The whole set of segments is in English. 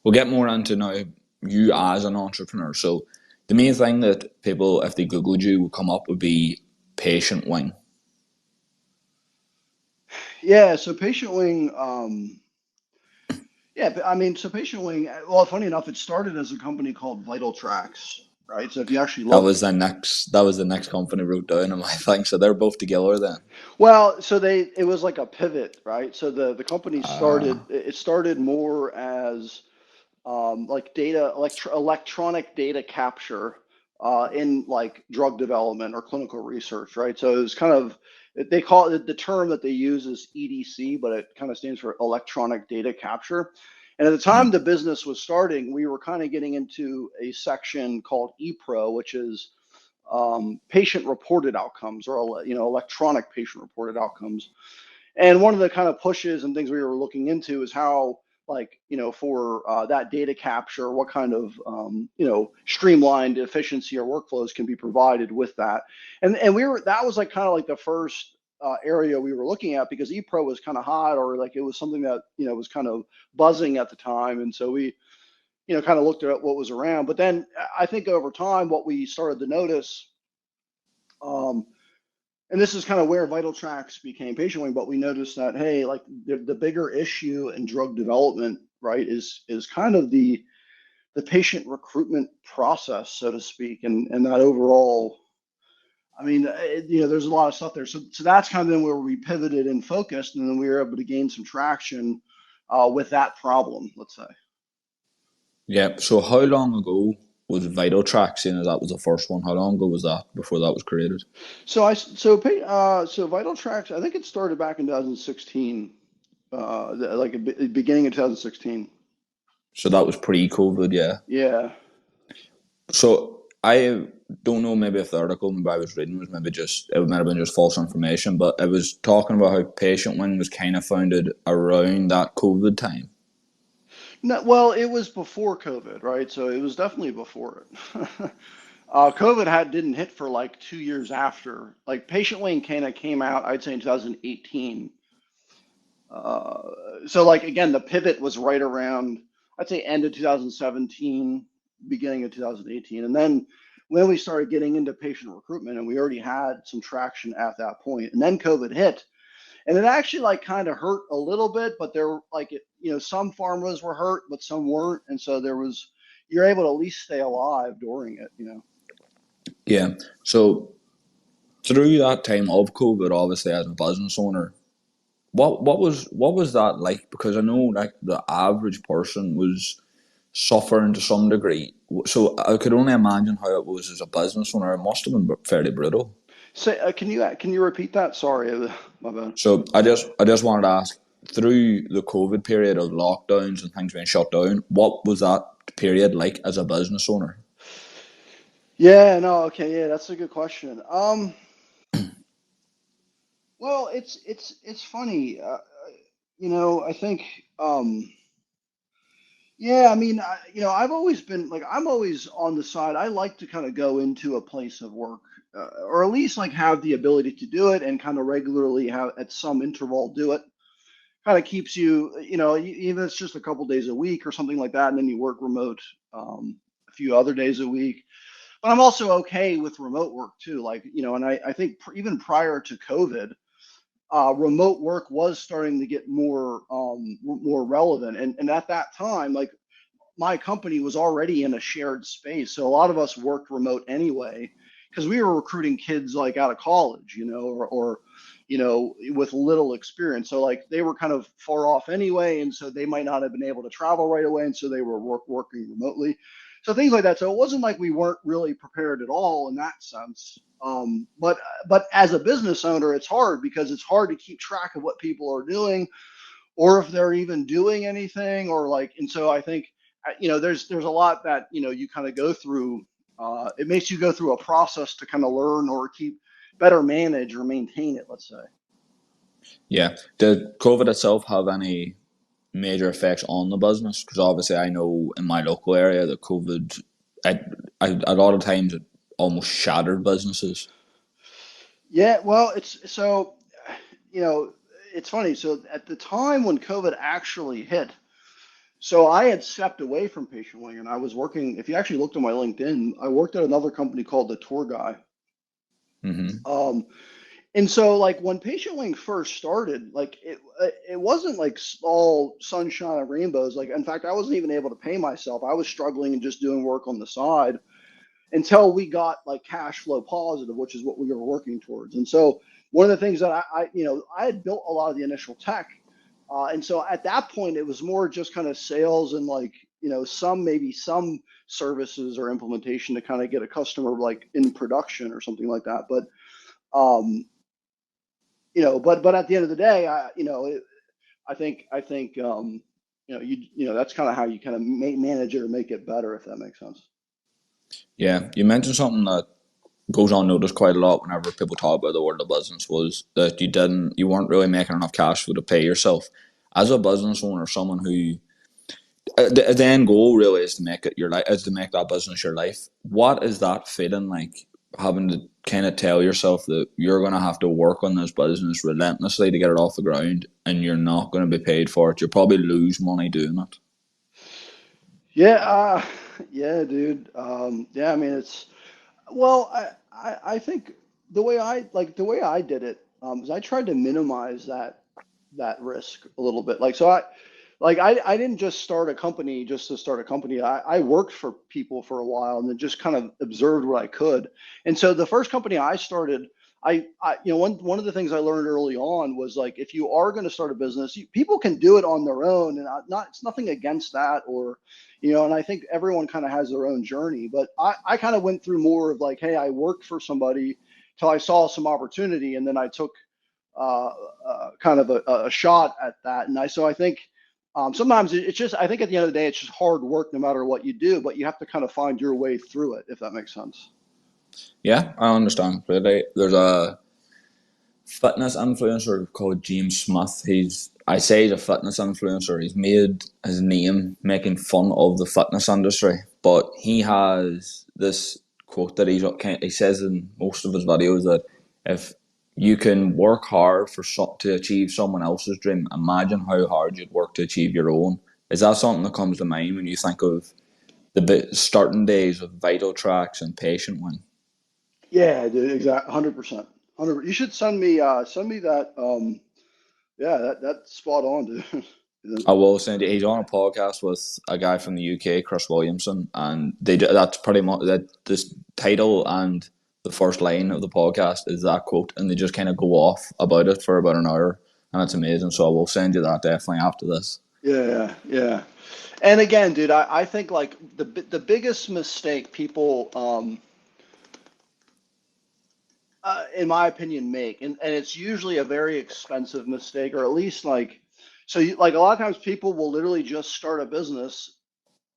we'll get more into now you as an entrepreneur. So the main thing that people, if they Googled you, would come up would be patient wing. Yeah, so Patient Wing, yeah, but I mean, so Patient Wing, well, funny enough, it started as a company called Vital Tracks, right? So if you actually That look, was the next company wrote down in my thing. So they're both together then. well, so it was like a pivot, right? So the company Uh, started more as like electronic data capture in like drug development or clinical research, right? So it was kind of they call it, the term that they use is EDC, but it kind of stands for electronic data capture. And at the time the business was starting, we were kind of getting into a section called ePro, which is patient reported outcomes, or electronic patient reported outcomes. And one of the kind of pushes and things we were looking into is how, like, for that data capture, what kind of, streamlined efficiency or workflows can be provided with that. And that was like kind of like the first area we were looking at, because ePro was kind of hot, or like it was something that, was kind of buzzing at the time. And so we, kind of looked at what was around. But then I think over time, what we started to notice, um, and this is kind of where Vital Tracks became Patient Wing, but we noticed that, hey, like the bigger issue in drug development, right, is kind of the patient recruitment process, so to speak, and that overall. I mean, there's a lot of stuff there. So that's kind of then where we pivoted and focused, and then we were able to gain some traction with that problem, let's say. yeah. So how long ago was Vital Track, seeing as that was the first one? How long ago was that before that was created? So Vital Tracks, I think it started back in 2016, like beginning of 2016. So that was pre-COVID, yeah. Yeah. So I don't know, maybe if the article maybe I was reading was maybe just, it might have been just false information, but it was talking about how Patient Wing was kind of founded around that COVID time. No, well, it was before COVID, right? So it was definitely before it. COVID didn't hit for like 2 years after. Like Patient Wing kind of came out, I'd say in 2018. Uh, so like again, the pivot was right around, I'd say end of 2017, beginning of 2018, and then when we started getting into patient recruitment, and we already had some traction at that point, and then COVID hit, and it actually like kind of hurt a little bit, but there like some pharmas were hurt, but some weren't, and so you're able to at least stay alive during it. Yeah. So through that time of COVID, obviously as a business owner, what was that like? Because I know like the average person was suffering to some degree. So I could only imagine how it was as a business owner. It must have been fairly brutal. Say, can you repeat that? Sorry, my bad. So I just wanted to ask, through the COVID period of lockdowns and things being shut down, what was that period like as a business owner? Yeah, no, okay, yeah, that's a good question. Well, it's funny. I think, um, yeah, I mean, I've always been like, I'm always on the side. I like to kind of go into a place of work, or at least like have the ability to do it, and kind of regularly have at some interval do it. Kind of keeps you, even if it's just a couple days a week or something like that, and then you work remote a few other days a week. But I'm also okay with remote work too. Like, and I think even prior to COVID, remote work was starting to get more relevant. And at that time, like my company was already in a shared space, so a lot of us worked remote anyway, because we were recruiting kids like out of college, or with little experience. So like they were kind of far off anyway, and so they might not have been able to travel right away, and so they were working remotely. So things like that. So it wasn't like we weren't really prepared at all in that sense. But as a business owner, it's hard, because it's hard to keep track of what people are doing, or if they're even doing anything, or like. And so I think, there's a lot that you kind of go through. It makes you go through a process to kind of learn or keep better manage or maintain it, let's say. Yeah. Did COVID itself have any major effects on the business? Because obviously I know in my local area that COVID, a lot of times it almost shattered businesses. Yeah, well, it's so, you know, it's funny. So at the time when COVID actually hit, So I had stepped away from patient wing and I was working, if you actually looked at my LinkedIn, I worked at another company called The Tour Guy. Mm-hmm. Um, and so like when patient wing first started, like it wasn't like all sunshine and rainbows. Like in fact, I wasn't even able to pay myself. I was struggling and just doing work on the side until we got like cash flow positive, which is what we were working towards. And so one of the things that I had built a lot of the initial tech, and so at that point it was more just kind of sales and like maybe some services or implementation to kind of get a customer like in production or something like that. But um, but at the end of the day, that's kind of how you kind of manage it or make it better, if that makes sense. Yeah, you mentioned something that goes unnoticed quite a lot whenever people talk about the world of business was that you weren't really making enough cash flow to pay yourself. As a business owner, someone who the end goal really is to make it your life, is to make that business your life. What is that feeling like? Having to kind of tell yourself that you're going to have to work on this business relentlessly to get it off the ground, and you're not going to be paid for it. You'll probably lose money doing it. Yeah, yeah, dude. Yeah, I mean, well, I think the way I did it, is I tried to minimize that risk a little bit. I didn't just start a company just to start a company. I worked for people for a while and then just kind of observed what I could. And so the first company I started, one of the things I learned early on was like if you are going to start a business, people can do it on their own, and it's nothing against that or and I think everyone kind of has their own journey. But I kind of went through more of like, hey, I worked for somebody till I saw some opportunity, and then I took kind of a shot at that. So I think sometimes it's just, I think at the end of the day, it's just hard work no matter what you do, but you have to kind of find your way through it, if that makes sense. Yeah, I understand. Really, there's a fitness influencer called James Smith. I say he's a fitness influencer. He's made his name making fun of the fitness industry, but he has this quote that he says in most of his videos that if you can work hard to achieve someone else's dream, imagine how hard you'd work to achieve your own. Is that something that comes to mind when you think of the starting days of Vital Tracks and Patient Wing? Yeah, dude, exactly, 100%. 100. You should send me that. Yeah, that's spot on, dude. I will send you. He's on a podcast with a guy from the UK, Chris Williamson, and that's pretty much that. This title and the first line of the podcast is that quote, and they just kind of go off about it for about an hour, and it's amazing. So I will send you that definitely after this. Yeah, yeah. And again, dude, I think like the biggest mistake people in my opinion, make, and it's usually a very expensive mistake, or at least like a lot of times people will literally just start a business,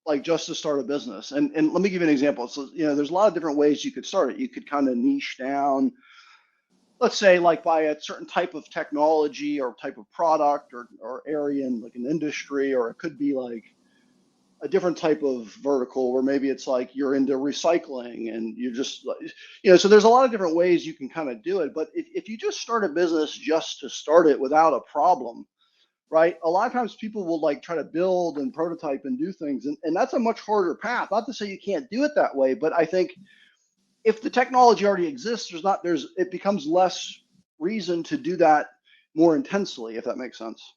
like just to start a business. And let me give you an example. So, there's a lot of different ways you could start it. You could kind of niche down, let's say, like by a certain type of technology or type of product or area in like an industry, or it could be like a different type of vertical where maybe it's like you're into recycling and you just so there's a lot of different ways you can kind of do it. But if you just start a business just to start it without a problem, right, a lot of times people will like try to build and prototype and do things, and that's a much harder path. Not to say you can't do it that way, but I think if the technology already exists, it becomes less reason to do that more intensely, if that makes sense.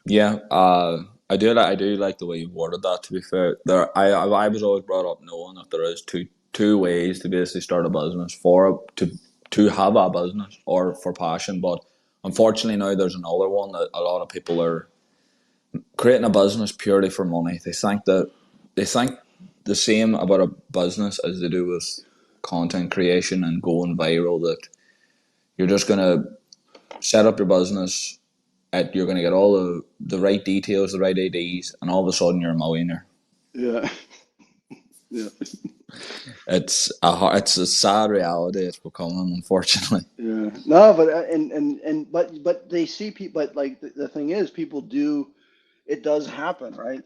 Yeah, I do like the way you worded that. To be fair, I was always brought up knowing that there is two ways to basically start a business to have a business or for passion, but unfortunately now there's another one that a lot of people are creating a business purely for money. They think the same about a business as they do with content creation and going viral. That you're just gonna set up your business, you're gonna get all the right details, the right IDs, and all of a sudden you're a millionaire. Yeah. Yeah. It's a sad reality it's becoming, unfortunately. Yeah. No, but but they see people. But like the thing is, people do. It does happen, right?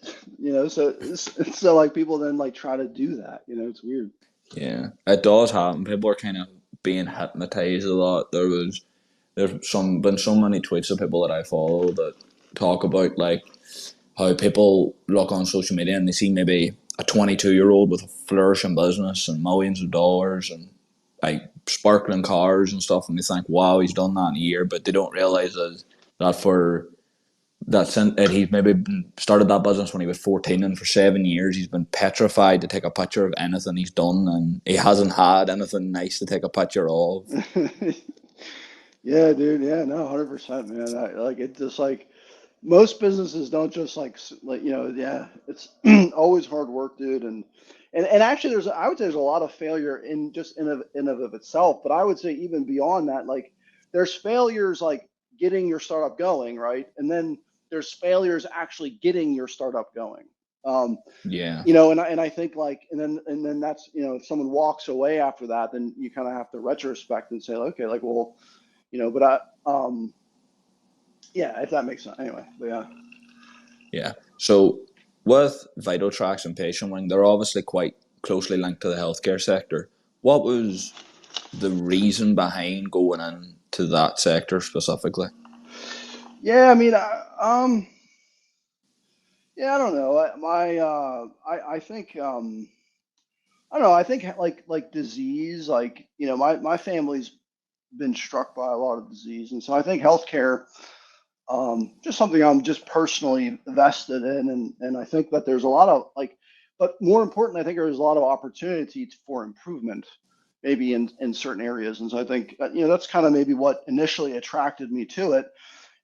So like people then like try to do that. It's weird. Yeah, it does happen. People are kind of being hypnotized a lot. There's been so many tweets of people that I follow that talk about like how people look on social media and they see maybe a 22-year-old with a flourishing business and millions of dollars and like sparkling cars and stuff, and they think, wow, he's done that in a year, but they don't realize that for that he's maybe started that business when he was 14, and for 7 years he's been petrified to take a picture of anything he's done, and he hasn't had anything nice to take a picture of. Yeah, dude. Yeah, no, 100%, man. Like it just like most businesses don't just like yeah, it's always hard work, dude. And actually, I would say there's a lot of failure in just in of itself. But I would say even beyond that, like there's failures like getting your startup going, right? And then there's failures actually getting your startup going. Um, Yeah, and I think like and then that's if someone walks away after that, then you kind of have to retrospect and say, okay, like well, but yeah, if that makes sense. Anyway, but yeah. yeah. So with vital tracks and patient wing, they're obviously quite closely linked to the healthcare sector. What was the reason behind going into that sector specifically? Yeah, I mean, yeah, I don't know. I think, I don't know. I think like disease, like my family's been struck by a lot of disease, and so I think healthcare, just something I'm just personally vested in, and I think that there's a lot of like, but more important, I think there's a lot of opportunity for improvement, maybe in certain areas, and so I think that's kind of maybe what initially attracted me to it.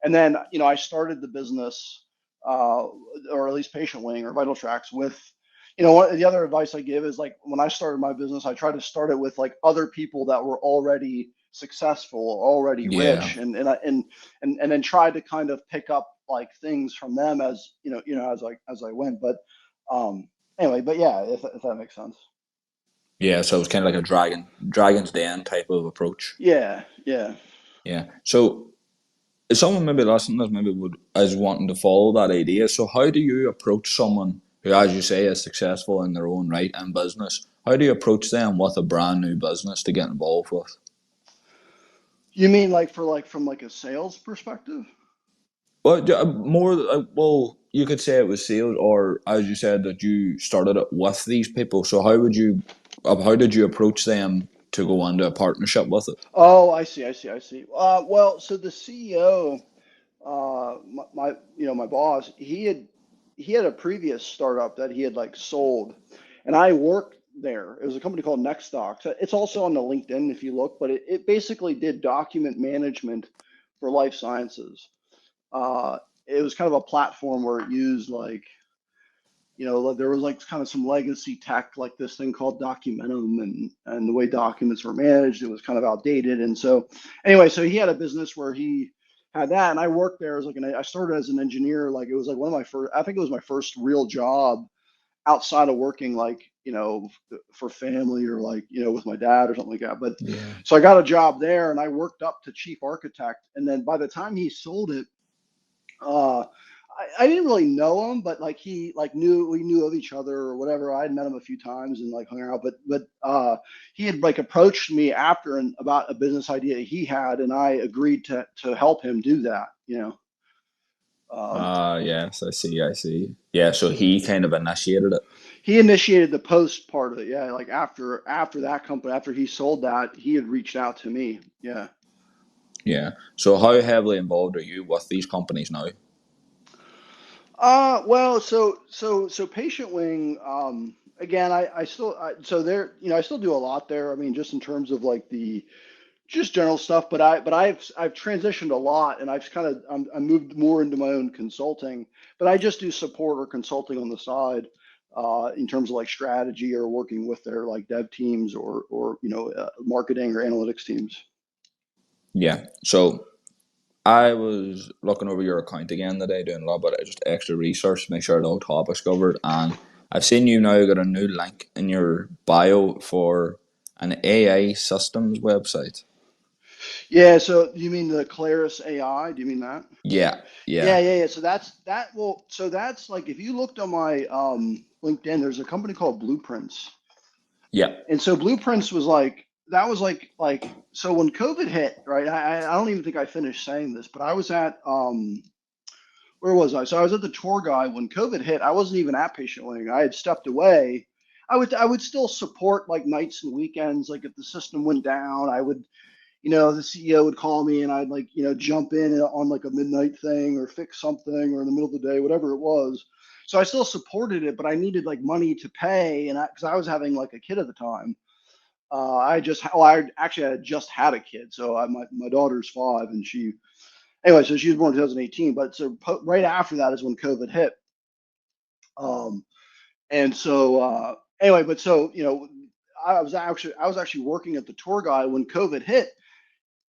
And then, I started the business, or at least Patient Wing or Vital Tracks with, the other advice I give is like when I started my business, I tried to start it with like other people that were already successful, already Yeah, rich, and then tried to kind of pick up like things from them as as I went. But anyway, but yeah, if that makes sense. yeah. So it's kind of like a dragon's den type of approach. Yeah, yeah. Yeah. So if someone maybe listening to this maybe would is wanting to follow that idea, so how do you approach someone who, as you say, is successful in their own right in business? How do you approach them with a brand new business to get involved with? You mean like for like from like a sales perspective? Well, more. Well, you could say it was sales, or as you said that you started it with these people. So how did you approach them to go into a partnership with it? Oh, I see, I see, I see. Well, so the CEO, my boss, he had a previous startup that he had like sold, and I worked there. It was a company called Nextdoc. So it's also on the LinkedIn if you look, but it basically did document management for life sciences. Uh, it was kind of a platform where it used like there was like kind of some legacy tech, like this thing called Documentum, and the way documents were managed, it was kind of outdated. And so, anyway, so he had a business where he had that, and I worked there as like I started as an engineer. Like it was like one of my first, I think it was my first real job outside of working like for family or like with my dad or something like that. But Yeah. so I got a job there, and I worked up to chief architect, and then by the time he sold it, uh, I didn't really know him, but like he like knew we knew of each other or whatever. I had met him a few times and like hung out, but he had like approached me after and about a business idea he had, and I agreed to help him do that. Um, Yes, I see, I see. Yeah, so he kind of initiated it. he initiated the post part of it. Yeah, like after that company, after he sold that, he had reached out to me. Yeah. Yeah. So how heavily involved are you with these companies now? Well, so Patient Wing, again, I still, so there, I still do a lot there. I mean, just in terms of like the just general stuff, but I've transitioned a lot, and I've kind of I moved more into my own consulting, but I just do support or consulting on the side, in terms of like strategy or working with their like dev teams or marketing or analytics teams. Yeah. So I was looking over your account again today, doing a little bit of just extra research to make sure all topics covered, and I've seen you now got a new link in your bio for an AI systems website. Yeah, so you mean the Claris AI? Do you mean that? Yeah, Yeah, yeah, yeah, yeah. So that's that. Well, so that's like if you looked on my LinkedIn, there's a company called Blueprints, yeah, and so Blueprints was like that was like so when COVID hit, right? I don't even think I finished saying this, but I was at where was I? So I was at the tour guide when COVID hit. I wasn't even at patient wing. I had stepped away. I would still support like nights and weekends. Like if the system went down, I would, the CEO would call me and I'd like, jump in on like a midnight thing or fix something or in the middle of the day, whatever it was. So I still supported it, but I needed like money to pay, and because I was having like a kid at the time. I actually had just had a kid, so my daughter's 5, and so she was born in 2018. But so right after that is when COVID hit. Um, and so anyway, but so I was actually working at the tour guide when COVID hit.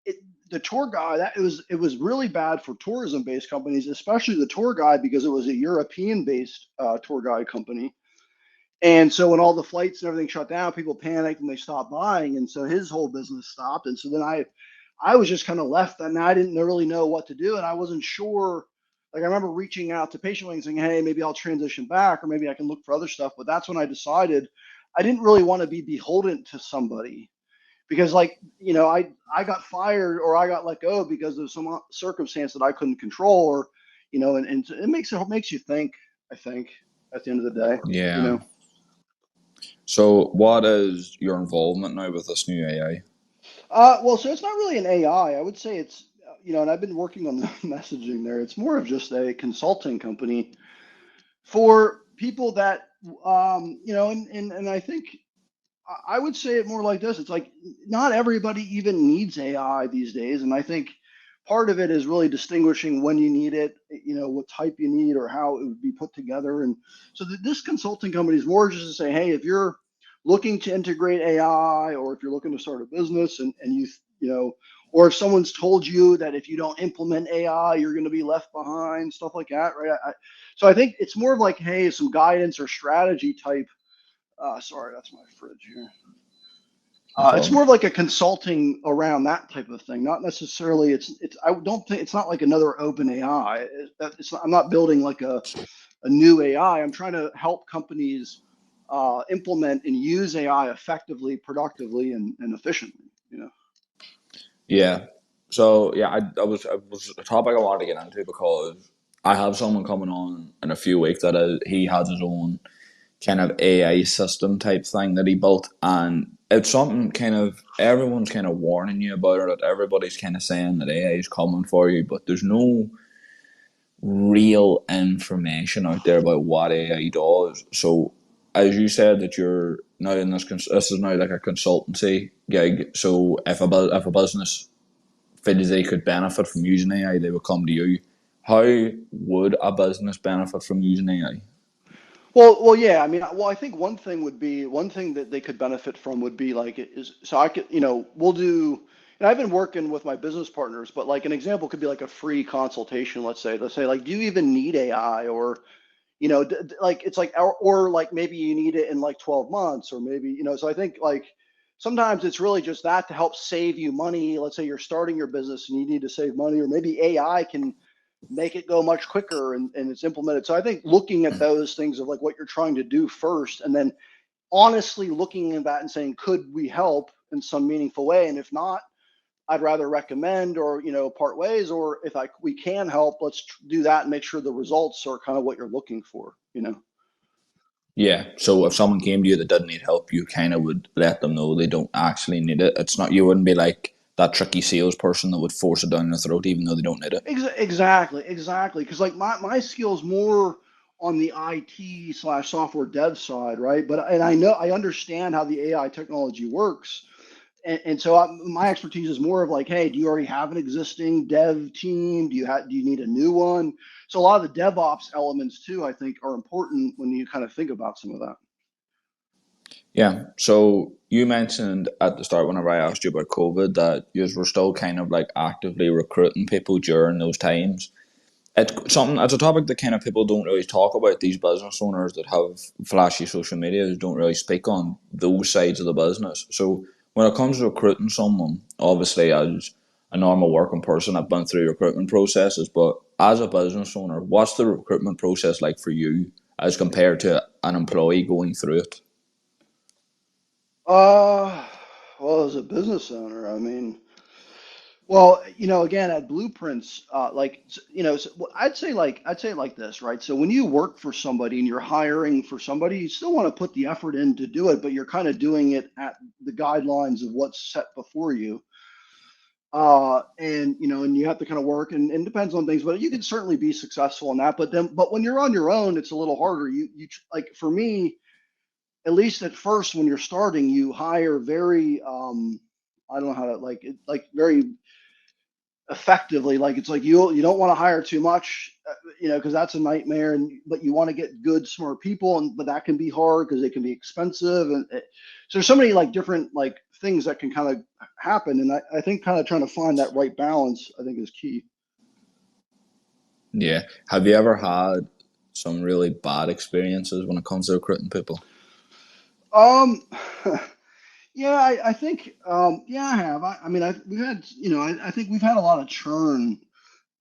It, the tour guide, it was really bad for tourism based companies, especially the tour guide, because it was a European based tour guide company. And so when all the flights and everything shut down, people panicked and they stopped buying, and so his whole business stopped. And so then I was just kind of left, and I didn't really know what to do, and I wasn't sure. Like I remember reaching out to Patient Wing saying, "Hey, maybe I'll transition back, or maybe I can look for other stuff." But that's when I decided I didn't really want to be beholden to somebody, because like I got fired or I got let go because of some circumstance that I couldn't control, or and it makes you think. I think at the end of the day, you Yeah. know. So what is your involvement now with this new AI? Well, so it's not really an AI. I would say it's, and I've been working on the messaging there. It's more of just a consulting company for people that, and I think I would say it more like this. It's like not everybody even needs AI these days. And I think part of it is really distinguishing when you need it, what type you need or how it would be put together. And so this consulting company is more just to say, hey, if you're looking to integrate AI, or if you're looking to start a business and or if someone's told you that if you don't implement AI, you're going to be left behind, stuff like that, right? So I think it's more of like, hey, some guidance or strategy type. Sorry, that's my fridge here. No It's problem. more of like a consulting around that type of thing, not necessarily. I don't think it's not like another open AI. I'm not building like a new AI. I'm trying to help companies implement and use AI effectively, productively, and efficiently. Yeah. So yeah, I was a topic I wanted to get into because I have someone coming on in a few weeks that he has his own kind of AI system type thing that he built, and it's something kind of everyone's kind of warning you about it. Everybody's kind of saying that AI is coming for you, but there's no real information out there about what AI does. So, as you said, that you're now in this is now like a consultancy gig. So, if a business feels they could benefit from using AI, they would come to you. How would a business benefit from using AI? Yeah. I mean, I think one thing that they could benefit from would be like is so I could, we'll do. And I've been working with my business partners, but like an example could be like a free consultation. Let's say like, do you even need AI, or like it's like, or like maybe you need it in like 12 months, or maybe So I think like sometimes it's really just that to help save you money. Let's say you're starting your business and you need to save money, or maybe AI can make it go much quicker, and it's implemented. So I think looking at those things of like what you're trying to do first, and then honestly looking at that and saying, could we help in some meaningful way? And if not, I'd rather recommend, or part ways, or if we can help, let's do that and make sure the results are kind of what you're looking for. Yeah. So if someone came to you that didn't need help, you kind of would let them know they don't actually need it. It's not, you wouldn't be like that tricky salesperson that would force it down their throat even though they don't need it. Exactly. Because like my skills more on the IT/software dev side, right? And I understand how the AI technology works. And so my expertise is more of like, hey, do you already have an existing dev team? Do you need a new one? So a lot of the DevOps elements too, I think, are important when you kind of think about some of that. Yeah. So you mentioned at the start whenever I asked you about COVID that you were still kind of like actively recruiting people during those times. It's a topic that kind of people don't really talk about. These business owners that have flashy social media don't really speak on those sides of the business. So when it comes to recruiting someone, obviously as a normal working person, I've been through recruitment processes, but as a business owner, what's the recruitment process like for you as compared to an employee going through it? Uh, well, as a business owner, I mean, Well, again, at Blueprints, I'd say it like this, right? So when you work for somebody and you're hiring for somebody, you still want to put the effort in to do it, but you're kind of doing it at the guidelines of what's set before you. And you have to kind of work and depends on things, but you can certainly be successful in that. But when you're on your own, it's a little harder. Like for me, at least at first, when you're starting, you hire very, I don't know how to like very effectively. Like it's like you don't want to hire too much, because that's a nightmare. But you want to get good, smart people, but that can be hard because they can be expensive. So there's so many like different like things that can kind of happen. And I think kind of trying to find that right balance, I think, is key. Yeah. Have you ever had some really bad experiences when it comes to recruiting people? Um, yeah, I think, yeah, I have. I mean, we've had, I think we've had a lot of churn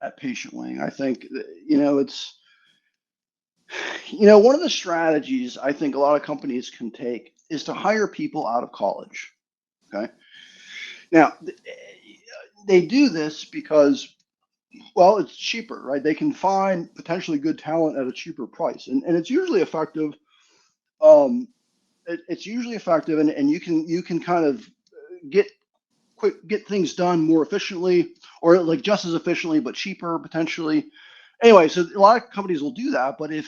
at Patient Wing. I think, it's, one of the strategies I think a lot of companies can take is to hire people out of college. Okay. Now, they do this because, well, it's cheaper, right? They can find potentially good talent at a cheaper price. And it's usually effective. Um, it's usually effective, and you can kind of get get things done more efficiently, or like just as efficiently but cheaper potentially. Anyway, so a lot of companies will do that, but a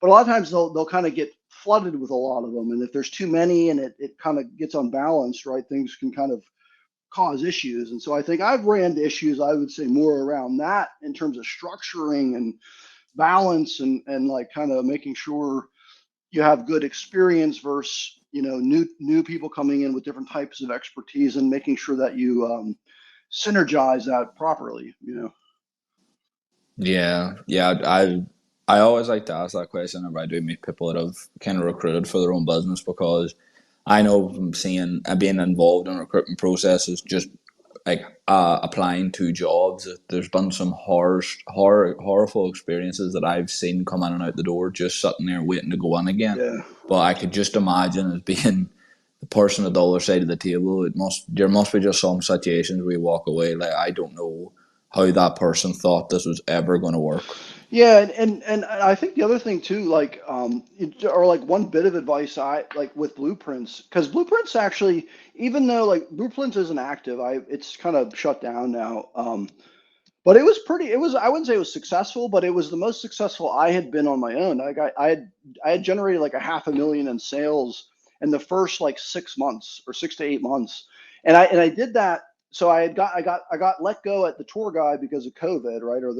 lot of times they'll kind of get flooded with a lot of them, and if there's too many and it kind of gets unbalanced, right, things can kind of cause issues. And so I think I've ran into issues, I would say, more around that in terms of structuring and balance, and like kind of making sure you have good experience versus new people coming in with different types of expertise, and making sure that you synergize that properly. Yeah, yeah. I always like to ask that question whenever I do meet people that have kind of recruited for their own business because I know from seeing and being involved in recruitment processes, just like applying to jobs, there's been some horrible experiences that I've seen come in and out the door, just sitting there waiting to go in again. Yeah. But I could just imagine as being the person at the other side of the table, there must be just some situations where you walk away like I don't know how that person thought this was ever going to work. Yeah, and I think the other thing too, like, or like one bit of advice I like with Blueprints, because Blueprints actually, even though like Blueprints isn't active, it's kind of shut down now. But it was I wouldn't say it was successful, but it was the most successful I had been on my own. I had generated like a half a million in sales in the first like 6 months or 6 to 8 months. And I did that. So I got let go at the tour guide because of COVID, right? Or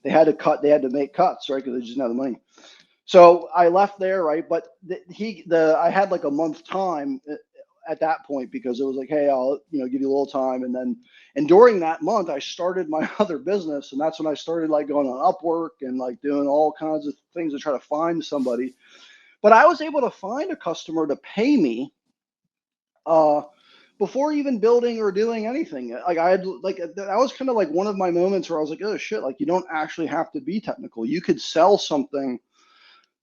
they had to make cuts, right? Because they just didn't have the money. So I left there, right? But I had like a month time at that point, because it was like, hey, I'll give you a little time, and during that month I started my other business, and that's when I started like going on Upwork and like doing all kinds of things to try to find somebody. But I was able to find a customer to pay me uh, before even building or doing anything. Like I had like that was kind of like one of my moments where I was like, oh shit, like you don't actually have to be technical. You could sell something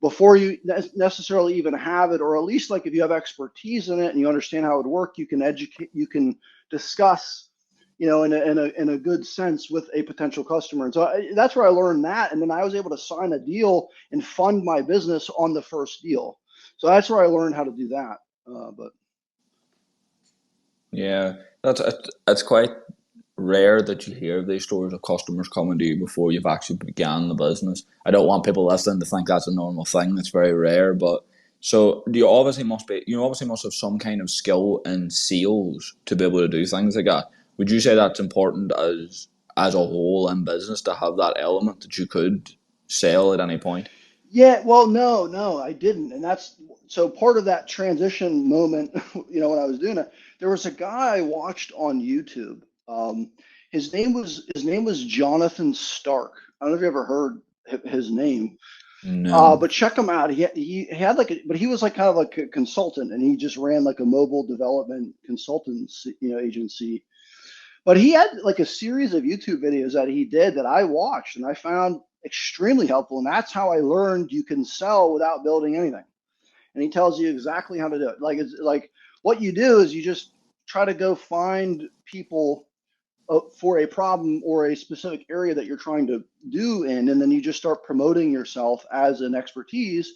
before you necessarily even have it, or at least like if you have expertise in it and you understand how it would work, you can educate, you can discuss, in a good sense with a potential customer. And so that's where I learned that, and then I was able to sign a deal and fund my business on the first deal. So that's where I learned how to do that. But Yeah, that's it's quite rare that you hear these stories of customers coming to you before you've actually began the business. I don't want people listening to think that's a normal thing. It's very rare, but so you obviously must have some kind of skill in sales to be able to do things like that. Would you say that's important as a whole in business to have that element that you could sell at any point? yeah, well, no, I didn't, and that's so part of that transition moment. When I was doing it, there was a guy I watched on YouTube. His name was Jonathan Stark. I don't know if you ever heard his name, No. but check him out. He had like but he was like kind of like a consultant, and he just ran like a mobile development consultancy, agency. But he had like a series of YouTube videos that he did that I watched and I found extremely helpful. And that's how I learned you can sell without building anything. And he tells you exactly how to do it. Like it's like what you do is you just try to go find people for a problem or a specific area that you're trying to do in, and then you just start promoting yourself as an expertise,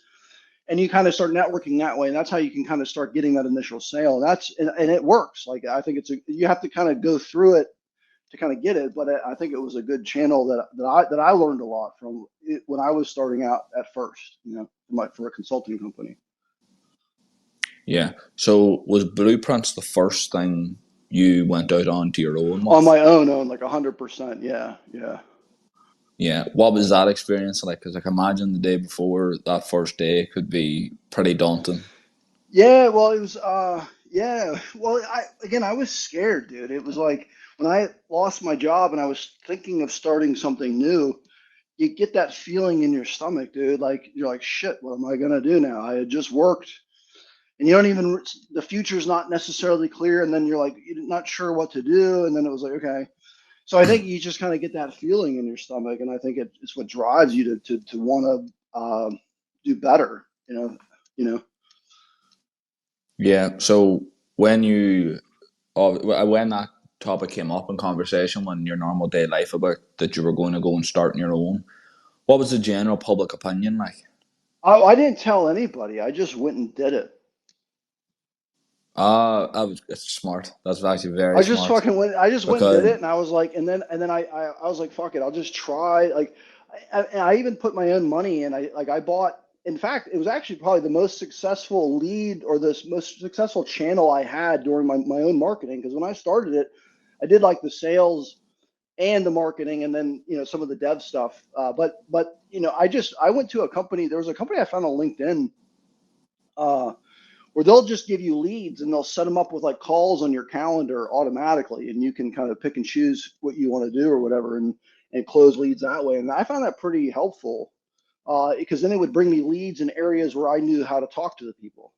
and you kind of start networking that way, and that's how you can kind of start getting that initial sale. And it works. Like I think you have to kind of go through it to kind of get it, but I think it was a good channel that I learned a lot from it when I was starting out at first, for a consulting company. Yeah. So was Blueprints the first thing you went out onto your own On with? my own, like 100%. Yeah, yeah. Yeah. What was that experience like? Because I can imagine the day before that first day could be pretty daunting. Yeah, well, it was, yeah. Well, I was scared, dude. It was like when I lost my job and I was thinking of starting something new, you get that feeling in your stomach, dude. Like you're like, shit, what am I gonna do now? I had just worked, and you don't even, the future's not necessarily clear, and then you're like, you're not sure what to do, and then it was like, okay. So I think you just kind of get that feeling in your stomach, and I think it's what drives you to want to do better, Yeah. So when you when that topic came up in conversation when your normal day life about that you were going to go and start on your own, what was the general public opinion like? I didn't tell anybody. I just went and did it. It's smart. That's actually very I just smart fucking went. I just went and did because it, and I was like, and then I was like, fuck it, I'll just try. Like, and I even put my own money in. I bought. In fact, it was actually probably the most successful lead or the most successful channel I had during my own marketing. Because when I started it, I did like the sales and the marketing, and then some of the dev stuff. But I went to a company. There was a company I found on LinkedIn. Uh, where they'll just give you leads and they'll set them up with like calls on your calendar automatically, and you can kind of pick and choose what you want to do or whatever, and close leads that way. And I found that pretty helpful because then it would bring me leads in areas where I knew how to talk to the people.